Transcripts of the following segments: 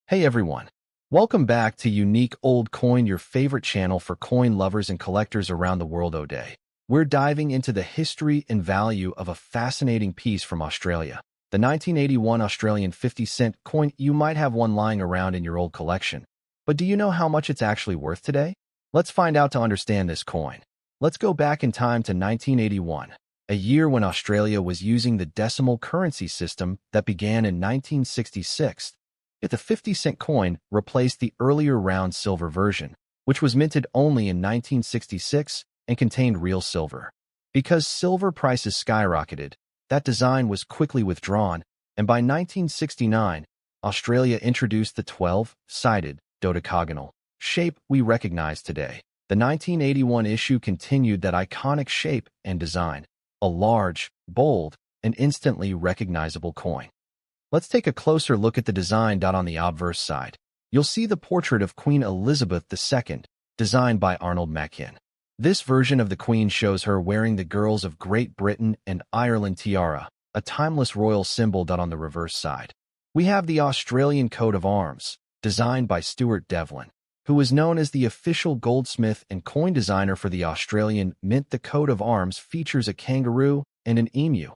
Hey everyone, welcome back to Unique Old Coin, your favorite channel for coin lovers and collectors around the world today. We're diving into the history and value of a fascinating piece from Australia, the 1981 Australian 50-cent coin. You might have one lying around in your old collection, but do you know how much it's actually worth today? Let's find out to understand this coin. Let's go back in time to 1981, a year when Australia was using the decimal currency system that began in 1966. The 50-cent coin replaced the earlier round silver version, which was minted only in 1966 and contained real silver. Because silver prices skyrocketed, that design was quickly withdrawn, and by 1969, Australia introduced the 12-sided dodecagonal shape we recognize today. The 1981 issue continued that iconic shape and design, a large, bold, and instantly recognizable coin. Let's take a closer look at the design. On the obverse side, you'll see the portrait of Queen Elizabeth II, designed by Arnold Machin. This version of the Queen shows her wearing the Girls of Great Britain and Ireland tiara, a timeless royal symbol. On the reverse side, we have the Australian coat of arms, designed by Stuart Devlin, who is known as the official goldsmith and coin designer for the Australian Mint. The coat of arms features a kangaroo and an emu,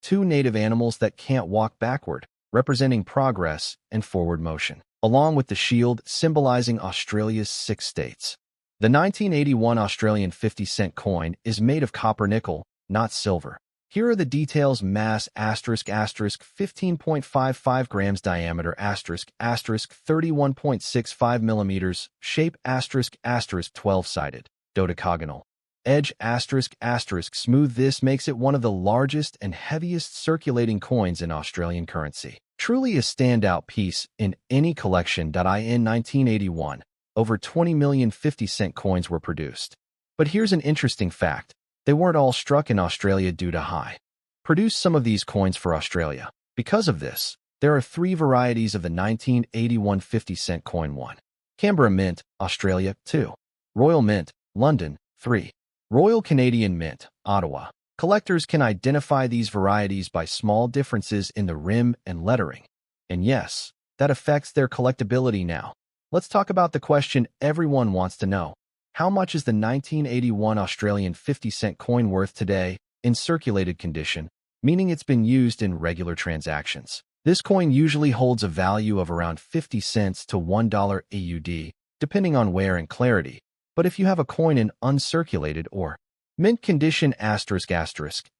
two native animals that can't walk backward, representing progress and forward motion, along with the shield symbolizing Australia's 6 states. The 1981 Australian 50-cent coin is made of copper nickel, not silver. Here are the details: mass ** 15.55 grams, diameter ** 31.65 millimeters, shape ** 12-sided, dodecagonal. Edge ** smooth. This makes it one of the largest and heaviest circulating coins in Australian currency. Truly a standout piece in any collection. In 1981, over 20 million 50-cent coins were produced. But here's an interesting fact. They weren't all struck in Australia due to high. Produce some of these coins for Australia. Because of this, there are 3 varieties of the 1981 50-cent coin. 1. Canberra Mint, Australia. 2. Royal Mint, London. 3. Royal Canadian Mint, Ottawa. Collectors can identify these varieties by small differences in the rim and lettering. And yes, that affects their collectability. Now, let's talk about the question everyone wants to know. How much is the 1981 Australian 50-cent coin worth today in circulated condition, meaning it's been used in regular transactions? This coin usually holds a value of around 50 cents to $1 AUD, depending on wear and clarity. But if you have a coin in uncirculated or mint condition ***,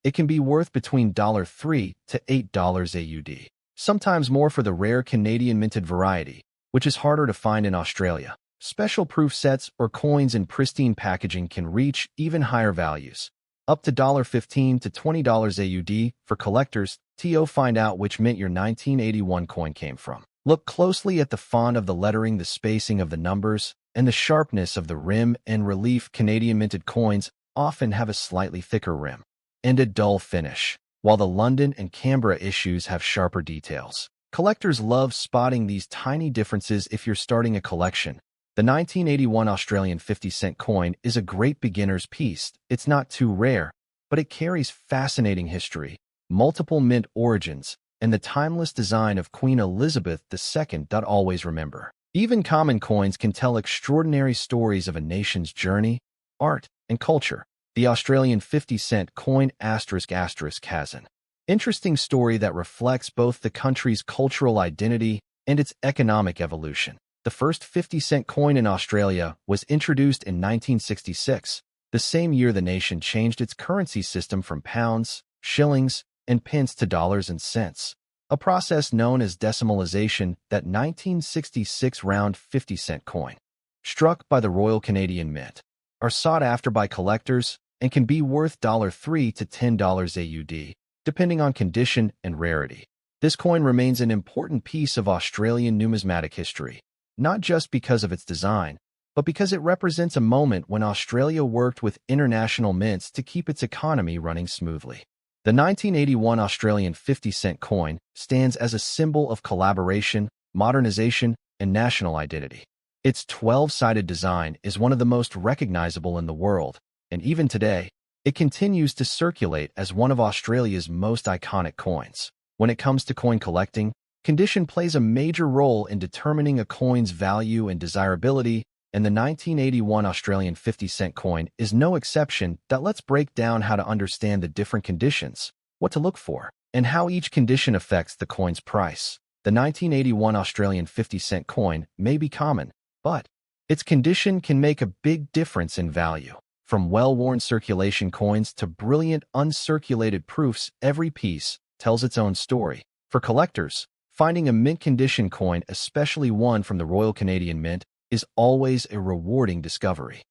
it can be worth between $3 to $8 AUD, sometimes more for the rare Canadian minted variety, which is harder to find in Australia. Special proof sets or coins in pristine packaging can reach even higher values, up to $15 to $20 AUD for collectors. Find out which mint your 1981 coin came from. Look closely at the font of the lettering, the spacing of the numbers, and the sharpness of the rim and relief. Canadian minted coins often have a slightly thicker rim and a dull finish, while the London and Canberra issues have sharper details. Collectors love spotting these tiny differences. If you're starting a collection, the 1981 Australian 50-cent coin is a great beginner's piece. It's not too rare, but it carries fascinating history, multiple mint origins, and the timeless design of Queen Elizabeth II. Always remember, even common coins can tell extraordinary stories of a nation's journey, art, and culture. The Australian 50-cent coin *** has an interesting story that reflects both the country's cultural identity and its economic evolution. The first 50-cent coin in Australia was introduced in 1966, the same year the nation changed its currency system from pounds, shillings, and pence to dollars and cents, a process known as decimalisation. That 1966 round 50-cent coin, struck by the Royal Canadian Mint, are sought after by collectors and can be worth $3 to $10 AUD, depending on condition and rarity. This coin remains an important piece of Australian numismatic history, not just because of its design, but because it represents a moment when Australia worked with international mints to keep its economy running smoothly. The 1981 Australian 50-cent coin stands as a symbol of collaboration, modernization, and national identity. Its 12-sided design is one of the most recognizable in the world, and even today, it continues to circulate as one of Australia's most iconic coins. When it comes to coin collecting, Condition plays a major role in determining a coin's value and desirability, and the 1981 Australian 50-cent coin is no exception. Let's break down how to understand the different conditions, what to look for, and how each condition affects the coin's price. The 1981 Australian 50-cent coin may be common, but its condition can make a big difference in value. From well-worn circulation coins to brilliant uncirculated proofs, every piece tells its own story. For collectors, finding a mint condition coin, especially one from the Royal Canadian Mint, is always a rewarding discovery.